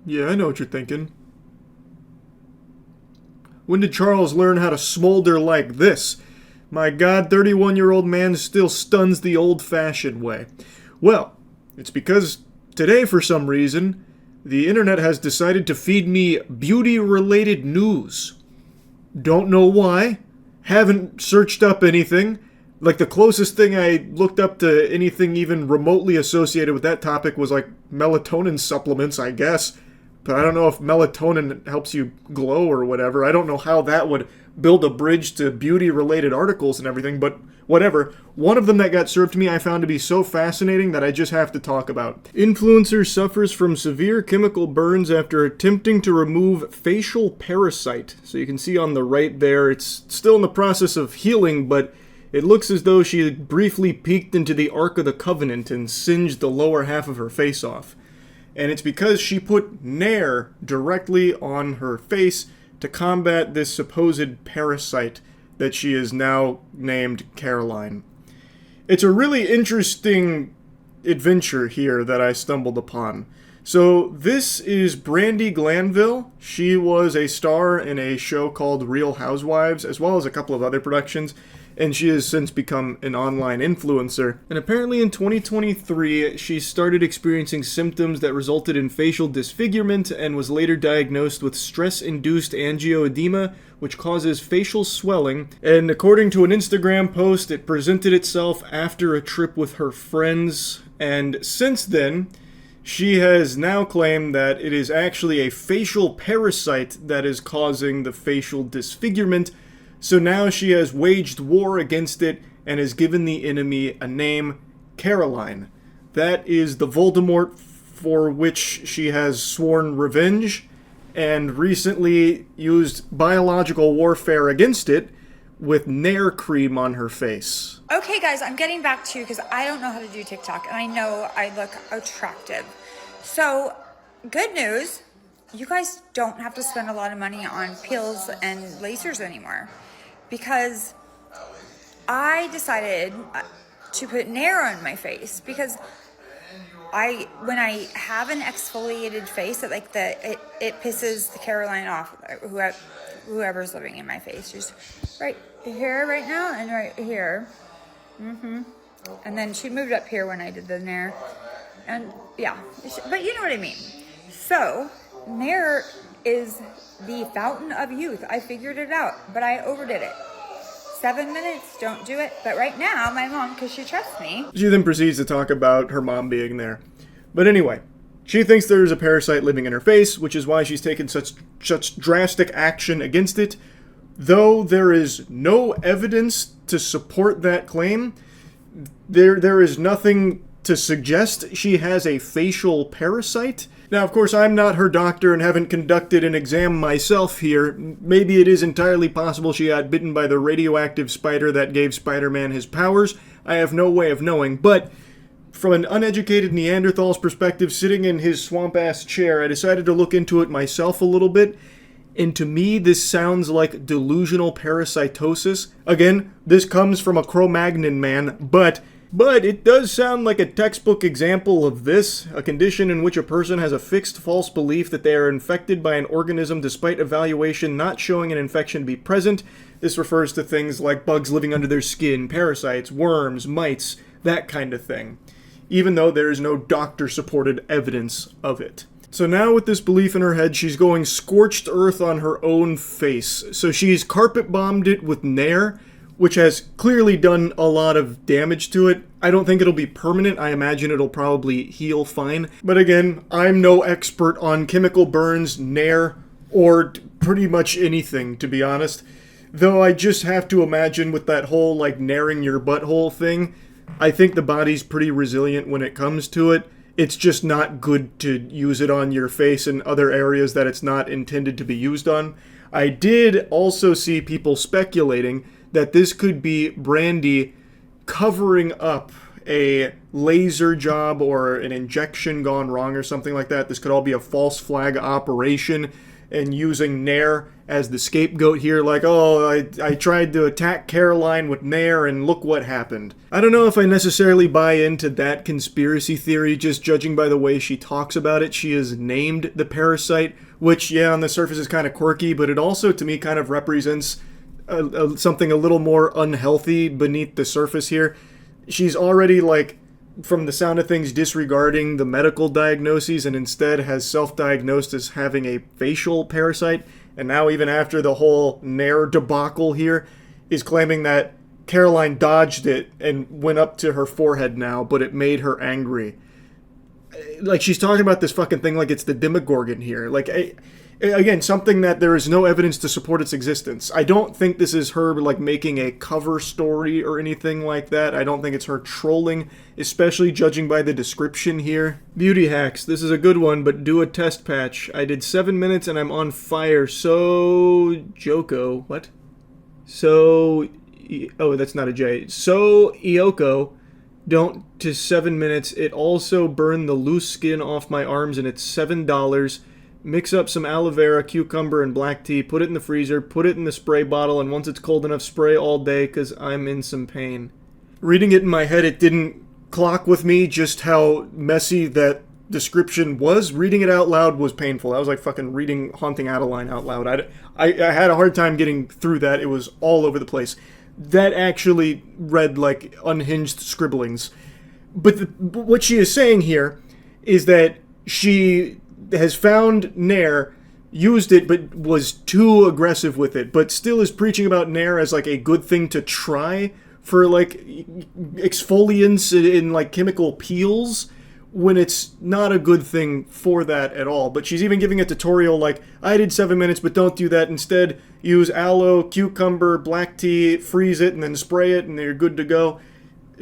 Yeah, I know what you're thinking. When did Charles learn how to smolder like this? My god, 31-year-old man still stuns the old-fashioned way. Well, it's because today, for some reason, the internet has decided to feed me beauty-related news. Don't know why. Haven't searched up anything. Like, the closest thing I looked up to anything even remotely associated with that topic was, like, melatonin supplements, I guess. But I don't know if melatonin helps you glow or whatever. I don't know how that would build a bridge to beauty-related articles and everything, but whatever. One of them that got served to me I found to be so fascinating that I just have to talk about. Influencer suffers from severe chemical burns after attempting to remove facial parasite. So you can see on the right there, it's still in the process of healing, but it looks as though she briefly peeked into the Ark of the Covenant and singed the lower half of her face off. And it's because she put Nair directly on her face to combat this supposed parasite that she is now named Caroline. It's a really interesting adventure here that I stumbled upon. So this is Brandy Glennville. She was a star in a show called Real Housewives, as well as a couple of other productions, and she has since become an online influencer. And apparently in 2023, she started experiencing symptoms that resulted in facial disfigurement and was later diagnosed with stress-induced angioedema, which causes facial swelling. And according to an Instagram post, it presented itself after a trip with her friends. And since then, she has now claimed that it is actually a facial parasite that is causing the facial disfigurement. So now she has waged war against it and has given the enemy a name, Caroline. That is the Voldemort for which she has sworn revenge and recently used biological warfare against it with Nair cream on her face. Okay, guys, I'm getting back to you because I don't know how to do TikTok and I know I look attractive. So, good news, you guys don't have to spend a lot of money on peels and lasers anymore. Because I decided to put Nair on my face because when I have an exfoliated face, it pisses the Caroline off, whoever's living in my face. Just right here right now and right here. And then she moved up here when I did the Nair. And yeah, but you know what I mean. So Nair is the fountain of youth. I figured it out, but I overdid it. 7 minutes, don't do it. But right now, my mom, because she trusts me. She then proceeds to talk about her mom being there. But anyway, she thinks there is a parasite living in her face, which is why she's taken such drastic action against it. Though there is no evidence to support that claim, there is nothing to suggest she has a facial parasite. Now, of course, I'm not her doctor and haven't conducted an exam myself here. Maybe it is entirely possible she got bitten by the radioactive spider that gave Spider-Man his powers. I have no way of knowing, but from an uneducated Neanderthal's perspective, sitting in his swamp-ass chair, I decided to look into it myself a little bit. And to me, this sounds like delusional parasitosis. Again, this comes from a Cro-Magnon man, but it does sound like a textbook example of this, a condition in which a person has a fixed false belief that they are infected by an organism despite evaluation not showing an infection to be present. This refers to things like bugs living under their skin, parasites, worms, mites, that kind of thing, even though there is no doctor-supported evidence of it. So now with this belief in her head, she's going scorched earth on her own face. So she's carpet bombed it with Nair, which has clearly done a lot of damage to it. I don't think it'll be permanent. I imagine it'll probably heal fine. But again, I'm no expert on chemical burns, Nair, or pretty much anything, to be honest. Though I just have to imagine with that whole, like, nairing your butthole thing, I think the body's pretty resilient when it comes to it. It's just not good to use it on your face and other areas that it's not intended to be used on. I did also see people speculating that this could be Brandy covering up a laser job or an injection gone wrong or something like that. This could all be a false flag operation and using Nair as the scapegoat here, like, oh, I tried to attack Caroline with Nair and look what happened. I don't know if I necessarily buy into that conspiracy theory, just judging by the way she talks about it. She is named the Parasite, which, yeah, on the surface is kind of quirky, but it also, to me, kind of represents something a little more unhealthy beneath the surface here. She's already, like, from the sound of things, disregarding the medical diagnoses and instead has self-diagnosed as having a facial parasite. And now, even after the whole Nair debacle here, is claiming that Caroline dodged it and went up to her forehead now, but it made her angry. Like, she's talking about this fucking thing like it's the Demogorgon here. Like, again, something that there is no evidence to support its existence. I don't think this is her, like, making a cover story or anything like that. I don't think it's her trolling, especially judging by the description here. Beauty hacks. This is a good one, but do a test patch. I did 7 minutes and I'm on fire. So... Joko. What? So... Oh, that's not a J. So... Ioko. Don't to 7 minutes. It also burned the loose skin off my arms and it's $7. Mix up some aloe vera, cucumber, and black tea, put it in the freezer, put it in the spray bottle, and once it's cold enough, spray all day, because I'm in some pain. Reading it in my head, it didn't clock with me just how messy that description was. Reading it out loud was painful. That was like fucking reading Haunting Adeline out loud. I had a hard time getting through that. It was all over the place. That actually read like unhinged scribblings. But what she is saying here is that she has found Nair, used it, but was too aggressive with it, but still is preaching about Nair as like a good thing to try for like exfoliants in like chemical peels, when it's not a good thing for that at all. But she's even giving a tutorial like, I did 7 minutes, but don't do that. Instead, use aloe, cucumber, black tea, freeze it, and then spray it, and you're good to go.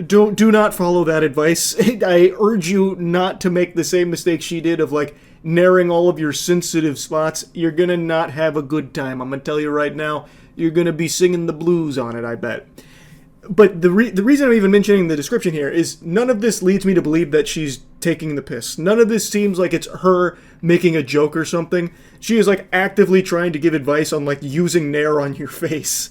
Do not follow that advice. I urge you not to make the same mistake she did of like narrowing all of your sensitive spots. You're gonna not have a good time. I'm gonna tell you right now, you're gonna be singing the blues on it, I bet. But the reason I'm even mentioning the description here is none of this leads me to believe that she's taking the piss. None of this seems like it's her making a joke or something. She is like actively trying to give advice on like using Nair on your face,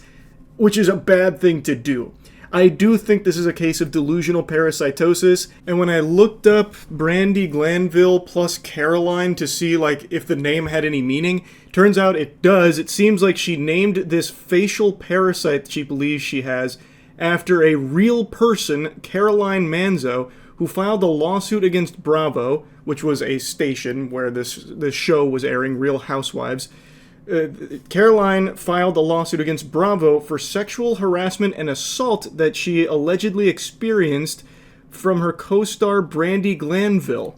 which is a bad thing to do. I do think this is a case of delusional parasitosis, and when I looked up Brandy Glennville plus Caroline to see like if the name had any meaning, turns out it does. It seems like she named this facial parasite that she believes she has after a real person, Caroline Manzo, who filed a lawsuit against Bravo, which was a station where this show was airing, Real Housewives. Caroline filed a lawsuit against Bravo for sexual harassment and assault that she allegedly experienced from her co-star Brandy Glennville.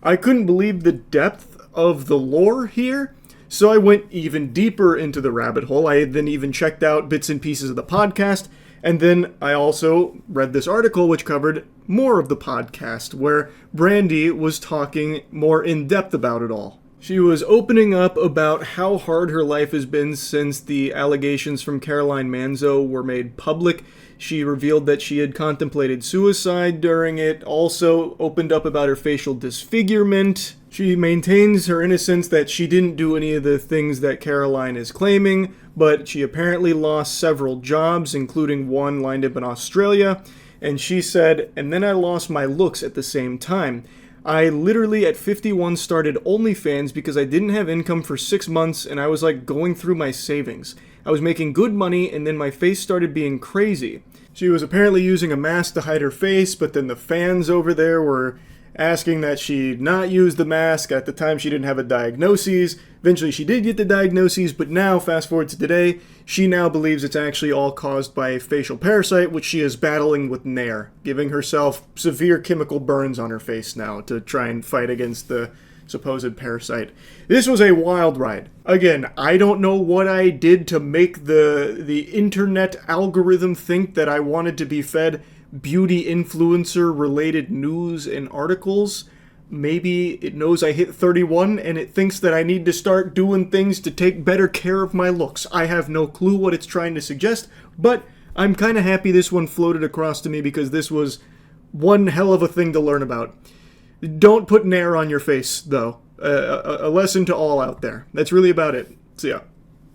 I couldn't believe the depth of the lore here, so I went even deeper into the rabbit hole. I then even checked out bits and pieces of the podcast, and then I also read this article which covered more of the podcast, where Brandy was talking more in depth about it all. She was opening up about how hard her life has been since the allegations from Caroline Manzo were made public. She revealed that she had contemplated suicide during it, also opened up about her facial disfigurement. She maintains her innocence, that she didn't do any of the things that Caroline is claiming, but she apparently lost several jobs, including one lined up in Australia. And she said, and then I lost my looks at the same time. I literally at 51 started OnlyFans because I didn't have income for 6 months and I was like going through my savings. I was making good money and then my face started being crazy. She was apparently using a mask to hide her face, but then the fans over there were asking that she not use the mask. At the time she didn't have a diagnosis. Eventually she did get the diagnosis, but now, fast forward to today, she now believes it's actually all caused by a facial parasite, which she is battling with Nair, giving herself severe chemical burns on her face now to try and fight against the supposed parasite. This was a wild ride. Again, I don't know what I did to make the internet algorithm think that I wanted to be fed beauty influencer related news and articles. Maybe it knows I hit 31 and it thinks that I need to start doing things to take better care of my looks. I have no clue what it's trying to suggest, but I'm kind of happy this one floated across to me because this was one hell of a thing to learn about. Don't put Nair on your face, though. a lesson to all out there. That's really about it. See ya.